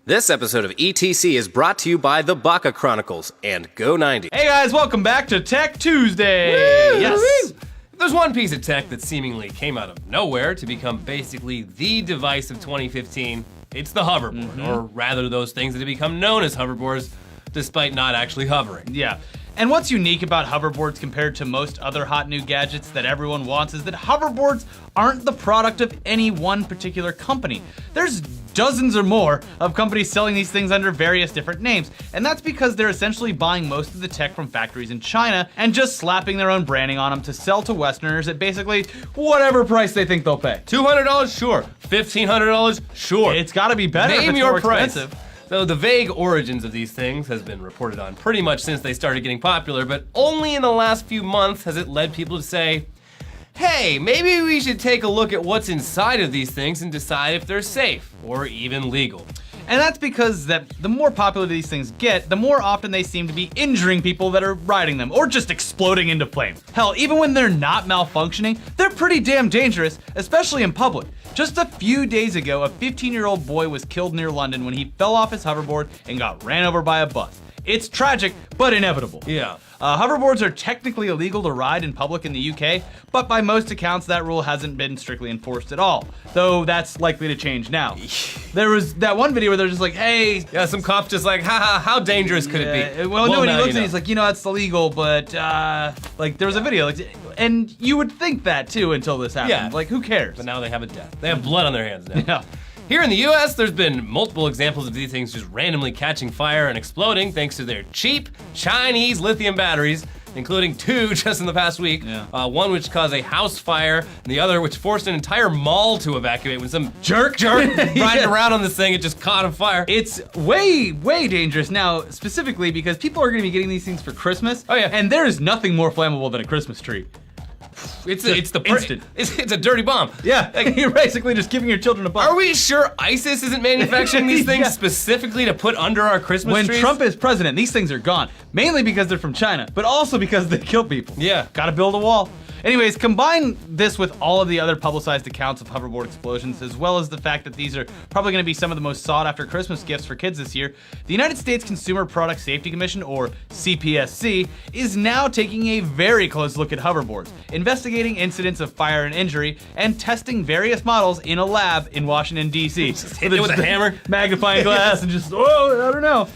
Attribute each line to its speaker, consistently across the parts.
Speaker 1: This episode of ETC is brought to you by the Baka Chronicles and Go90.
Speaker 2: Hey guys, welcome back to Tech Tuesday.
Speaker 3: Woo!
Speaker 2: Yes.
Speaker 3: If there's one piece of tech that seemingly came out of nowhere to become basically the device of 2015, it's the hoverboard, or rather those things that have become known as hoverboards, despite not actually hovering.
Speaker 2: Yeah. And what's unique about hoverboards compared to most other hot new gadgets that everyone wants is that hoverboards aren't the product of any one particular company. There's dozens or more of companies selling these things under various different names, and that's because they're essentially buying most of the tech from factories in China and just slapping their own branding on them to sell to Westerners at basically whatever price they think they'll pay.
Speaker 3: $200? Sure. $1,500? Sure.
Speaker 2: It's gotta be better if
Speaker 3: Name
Speaker 2: it's
Speaker 3: your
Speaker 2: more
Speaker 3: price.
Speaker 2: expensive.
Speaker 3: Though the vague origins of these things has been reported on pretty much since they started getting popular, but only in the last few months has it led people to say, hey, maybe we should take a look at what's inside of these things and decide if they're safe or even legal.
Speaker 2: And that's because that the more popular these things get, the more often they seem to be injuring people that are riding them, or just exploding into flames. Hell, even when they're not malfunctioning, they're pretty damn dangerous, especially in public. Just a few days ago, a 15-year-old boy was killed near London when he fell off his hoverboard and got ran over by a bus. It's tragic, but inevitable.
Speaker 3: Yeah.
Speaker 2: Hoverboards are technically illegal to ride in public in the UK, but by most accounts that rule hasn't been strictly enforced at all, though that's likely to change now. There was that one video where they're just like, hey.
Speaker 3: Yeah, some cop's just like, haha, how dangerous could it be?
Speaker 2: Well, no, and he
Speaker 3: now
Speaker 2: looks
Speaker 3: you
Speaker 2: and
Speaker 3: know.
Speaker 2: he's like, it's illegal, but like there was a video, like, and you would think that too until this happened.
Speaker 3: Yeah.
Speaker 2: Like, who cares?
Speaker 3: But now they have a death. They have blood on their hands now.
Speaker 2: Yeah.
Speaker 3: Here in the US, there's been multiple examples of these things just randomly catching fire and exploding thanks to their cheap Chinese lithium batteries, including two just in the past week.
Speaker 2: Yeah.
Speaker 3: One which caused a house fire, and the other which forced an entire mall to evacuate when some jerk riding around on this thing, it just caught on fire.
Speaker 2: It's way, way dangerous now, specifically because people are gonna be getting these things for Christmas.
Speaker 3: Oh, yeah.
Speaker 2: And there is nothing more flammable than a Christmas tree.
Speaker 3: It's
Speaker 2: instant.
Speaker 3: It's a dirty bomb.
Speaker 2: Yeah, you're basically just giving your children a bomb.
Speaker 3: Are we sure ISIS isn't manufacturing these things
Speaker 2: Yeah.
Speaker 3: specifically to put under our Christmas
Speaker 2: When
Speaker 3: trees?
Speaker 2: Trump is president, these things are gone. Mainly because they're from China, but also because they kill people.
Speaker 3: Yeah.
Speaker 2: Gotta build a wall. Anyways, combine this with all of the other publicized accounts of hoverboard explosions, as well as the fact that these are probably gonna be some of the most sought after Christmas gifts for kids this year. The United States Consumer Product Safety Commission, or CPSC, is now taking a very close look at hoverboards, investigating incidents of fire and injury, and testing various models in a lab in Washington, D.C.
Speaker 3: Just hit it with a hammer?
Speaker 2: Magnifying glass and just, I don't know.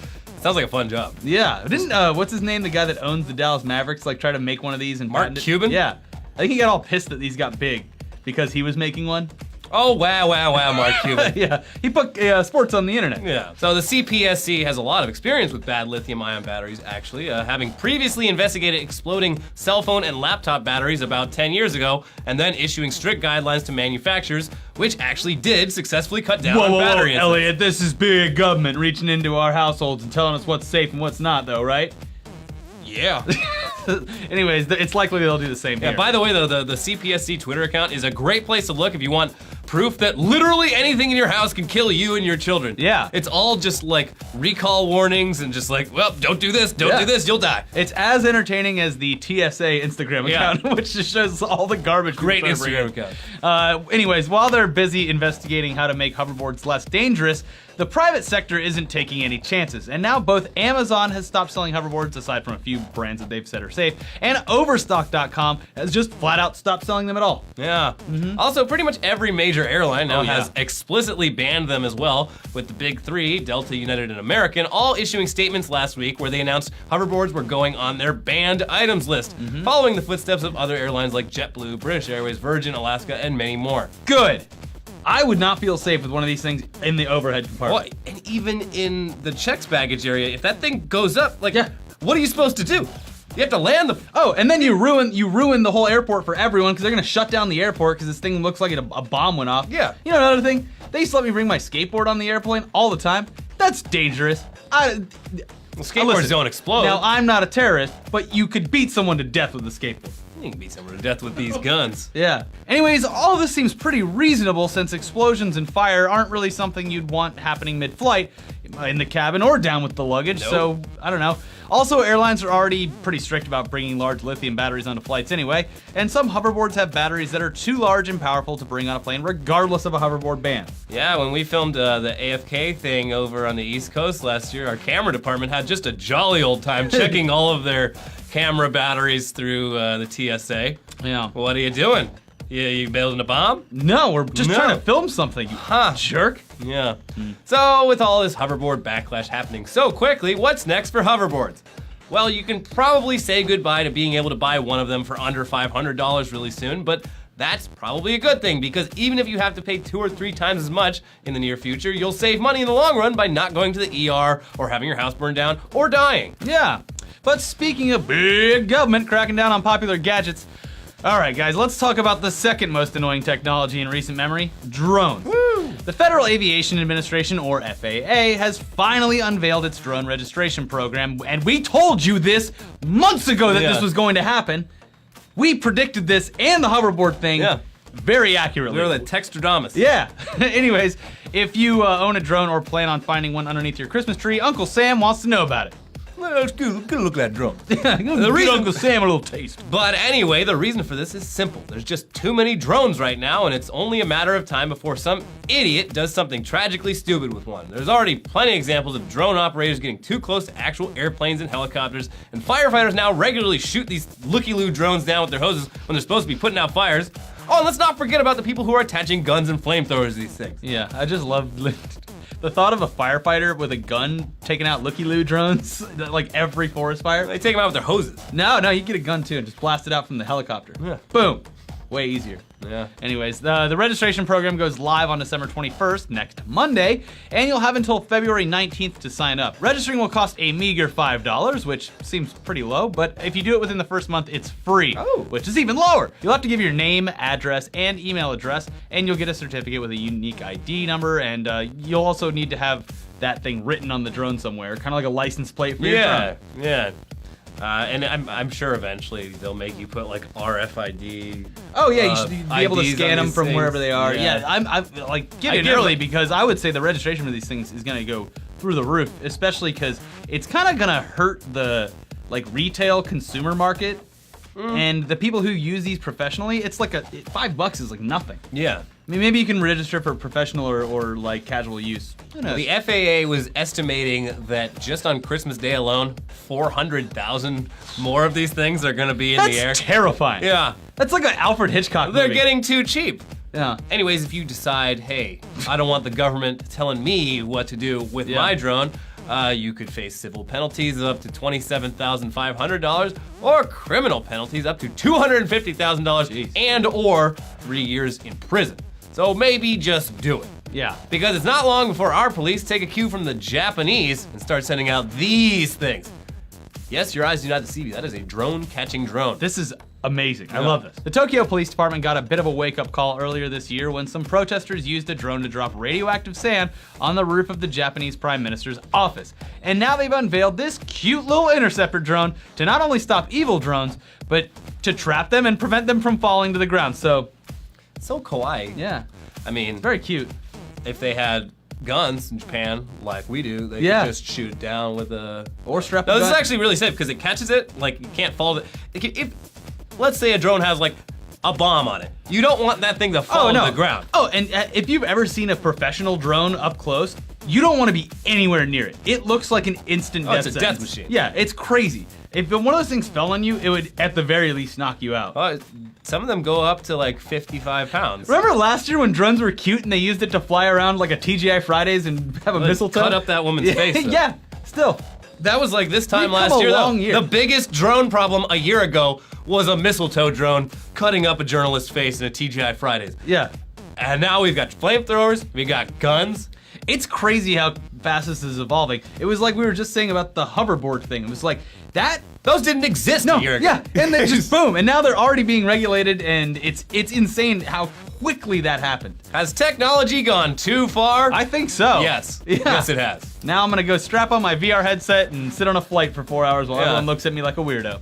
Speaker 3: Sounds like a fun job.
Speaker 2: Yeah, didn't, what's his name, the guy that owns the Dallas Mavericks, like try to make one of these and
Speaker 3: Mark
Speaker 2: patent it?
Speaker 3: Cuban?
Speaker 2: Yeah. I think he got all pissed that these got big because he was making one.
Speaker 3: Oh, wow, Mark Cuban.
Speaker 2: Yeah, he put sports on the internet.
Speaker 3: Yeah, so the CPSC has a lot of experience with bad lithium-ion batteries, actually, having previously investigated exploding cell phone and laptop batteries about 10 years ago, and then issuing strict guidelines to manufacturers, which actually did successfully cut down on battery incidents.
Speaker 2: Elliot, this is big government reaching into our households and telling us what's safe and what's not, though, right?
Speaker 3: Yeah.
Speaker 2: Anyways, it's likely they'll do the same here.
Speaker 3: Yeah, by the way, though, the CPSC Twitter account is a great place to look if you want proof that literally anything in your house can kill you and your children.
Speaker 2: Yeah.
Speaker 3: It's all just like recall warnings and just like, well, don't do this, don't do this, you'll die.
Speaker 2: It's as entertaining as the TSA Instagram account, which just shows all the garbage.
Speaker 3: Great
Speaker 2: people try to
Speaker 3: Instagram
Speaker 2: bring in.
Speaker 3: account.
Speaker 2: Anyways, while they're busy investigating how to make hoverboards less dangerous, the private sector isn't taking any chances. And now both Amazon has stopped selling hoverboards, aside from a few brands that they've said are safe, and Overstock.com has just flat out stopped selling them at all.
Speaker 3: Yeah. Also, pretty much every major airline now
Speaker 2: Oh, yeah.
Speaker 3: has explicitly banned them as well, with the big three, Delta, United, and American, all issuing statements last week where they announced hoverboards were going on their banned items list, following the footsteps of other airlines like JetBlue, British Airways, Virgin, Alaska, and many more.
Speaker 2: Good. I would not feel safe with one of these things in the overhead compartment.
Speaker 3: Well, and even in the checks baggage area, if that thing goes up, like,
Speaker 2: Yeah.
Speaker 3: what are you supposed to do? You have to land the.
Speaker 2: Oh, and then you ruin the whole airport for everyone because they're gonna shut down the airport because this thing looks like a bomb went off.
Speaker 3: Yeah.
Speaker 2: You know another thing? They used to let me bring my skateboard on the airplane all the time. That's dangerous.
Speaker 3: Skateboards
Speaker 2: Listen,
Speaker 3: don't explode.
Speaker 2: Now I'm not a terrorist, but you could beat someone to death with a skateboard.
Speaker 3: You can beat someone to death with these guns.
Speaker 2: Yeah. Anyways, all of this seems pretty reasonable since explosions and fire aren't really something you'd want happening mid-flight. in the cabin or down with the luggage, so I don't know. Also, airlines are already pretty strict about bringing large lithium batteries onto flights anyway, and some hoverboards have batteries that are too large and powerful to bring on a plane regardless of a hoverboard ban.
Speaker 3: Yeah, when we filmed the AFK thing over on the East Coast last year, our camera department had just a jolly old time checking all of their camera batteries through the TSA.
Speaker 2: Yeah.
Speaker 3: What are you doing? You building a bomb?
Speaker 2: No, we're just trying to film something, you jerk.
Speaker 3: Yeah. So with all this hoverboard backlash happening so quickly, what's next for hoverboards? Well, you can probably say goodbye to being able to buy one of them for under $500 really soon, but that's probably a good thing because even if you have to pay 2 or 3 times as much in the near future, you'll save money in the long run by not going to the ER or having your house burned down or dying.
Speaker 2: Yeah. But speaking of big government cracking down on popular gadgets, all right, guys, let's talk about the second most annoying technology in recent memory, drones. Woo! The Federal Aviation Administration, or FAA, has finally unveiled its drone registration program, and we told you this months ago that this was going to happen. We predicted this and the hoverboard thing very accurately.
Speaker 3: We were the Textrodamus.
Speaker 2: Yeah. Anyways, if you own a drone or plan on finding one underneath your Christmas tree, Uncle Sam wants to know about it.
Speaker 3: Let's go look at that drone.
Speaker 2: The reason Uncle Sam a little taste.
Speaker 3: But anyway, the reason for this is simple. There's just too many drones right now, and it's only a matter of time before some idiot does something tragically stupid with one. There's already plenty of examples of drone operators getting too close to actual airplanes and helicopters, and firefighters now regularly shoot these looky-loo drones down with their hoses when they're supposed to be putting out fires. Oh, and let's not forget about the people who are attaching guns and flamethrowers to these things.
Speaker 2: Yeah, I just love the thought of a firefighter with a gun taking out looky-loo drones, like every forest fire.
Speaker 3: They take them out with their hoses.
Speaker 2: No, you get a gun too and just blast it out from the helicopter.
Speaker 3: Yeah.
Speaker 2: Boom. Way easier.
Speaker 3: Yeah.
Speaker 2: Anyways, the registration program goes live on December 21st, next Monday, and you'll have until February 19th to sign up. Registering will cost a meager $5, which seems pretty low, but if you do it within the first month, it's free, which is even lower. You'll have to give your name, address, and email address, and you'll get a certificate with a unique ID number, and you'll also need to have that thing written on the drone somewhere, kind of like a license plate for your drone.
Speaker 3: Yeah. And I'm sure eventually they'll make you put like RFID.
Speaker 2: Oh yeah, you should be able to
Speaker 3: IDs
Speaker 2: scan
Speaker 3: on
Speaker 2: them
Speaker 3: these
Speaker 2: from
Speaker 3: things.
Speaker 2: wherever they are.
Speaker 3: Yeah.
Speaker 2: Yeah, I'm like get in early because I would say the registration for these things is gonna go through the roof, especially because it's kind of gonna hurt the like retail consumer market and the people who use these professionally. It's like $5 is like nothing.
Speaker 3: Yeah.
Speaker 2: I mean, maybe you can register for professional or like casual use. Who knows?
Speaker 3: The FAA was estimating that just on Christmas Day alone, 400,000 more of these things are gonna be in the air.
Speaker 2: That's terrifying.
Speaker 3: Yeah.
Speaker 2: That's like an Alfred Hitchcock
Speaker 3: They're
Speaker 2: movie.
Speaker 3: getting too cheap.
Speaker 2: Yeah.
Speaker 3: Anyways, if you decide, hey, I don't want the government telling me what to do with my drone, you could face civil penalties of up to $27,500 or criminal penalties up to $250,000 and or 3 years in prison. So maybe just do it.
Speaker 2: Yeah.
Speaker 3: Because it's not long before our police take a cue from the Japanese and start sending out these things. Yes, your eyes do not deceive you. That is a drone catching drone.
Speaker 2: This is amazing. I love this. The Tokyo Police Department got a bit of a wake-up call earlier this year when some protesters used a drone to drop radioactive sand on the roof of the Japanese Prime Minister's office. And now they've unveiled this cute little interceptor drone to not only stop evil drones, but to trap them and prevent them from falling to the ground. So
Speaker 3: kawaii.
Speaker 2: yeah,
Speaker 3: I mean,
Speaker 2: very cute.
Speaker 3: if they had guns in Japan like we do, they could just shoot it down with a...
Speaker 2: Or strap
Speaker 3: No,
Speaker 2: a
Speaker 3: this is
Speaker 2: gun.
Speaker 3: actually really safe because it catches it, like, you can't fall. If let's say a drone has, like, a bomb on it. You don't want that thing to fall to the ground.
Speaker 2: Oh, and if you've ever seen a professional drone up close, you don't want to be anywhere near it. It looks like an instant death
Speaker 3: it's a
Speaker 2: sentence.
Speaker 3: death machine.
Speaker 2: Yeah, it's crazy. If one of those things fell on you, it would at the very least knock you out.
Speaker 3: Some of them go up to like 55 pounds.
Speaker 2: Remember last year when drones were cute and they used it to fly around like a TGI Fridays and have a mistletoe?
Speaker 3: Cut up that woman's face. though.
Speaker 2: Yeah, still.
Speaker 3: That was like this time
Speaker 2: We've come
Speaker 3: last
Speaker 2: a
Speaker 3: year,
Speaker 2: long
Speaker 3: though.
Speaker 2: year.
Speaker 3: The biggest drone problem a year ago was a mistletoe drone cutting up a journalist's face in a TGI Fridays.
Speaker 2: Yeah.
Speaker 3: And now we've got flamethrowers, we got guns.
Speaker 2: It's crazy how fast this is evolving. It was like we were just saying about the hoverboard thing. It was like that.
Speaker 3: Those didn't exist a year ago.
Speaker 2: Yeah, and then just boom, and now they're already being regulated, and it's insane how quickly that happened.
Speaker 3: Has technology gone too far?
Speaker 2: I think so.
Speaker 3: Yes.
Speaker 2: Yeah.
Speaker 3: Yes, it has.
Speaker 2: Now I'm gonna go strap on my VR headset and sit on a flight for 4 hours while
Speaker 3: Yeah.
Speaker 2: everyone looks at me like a weirdo.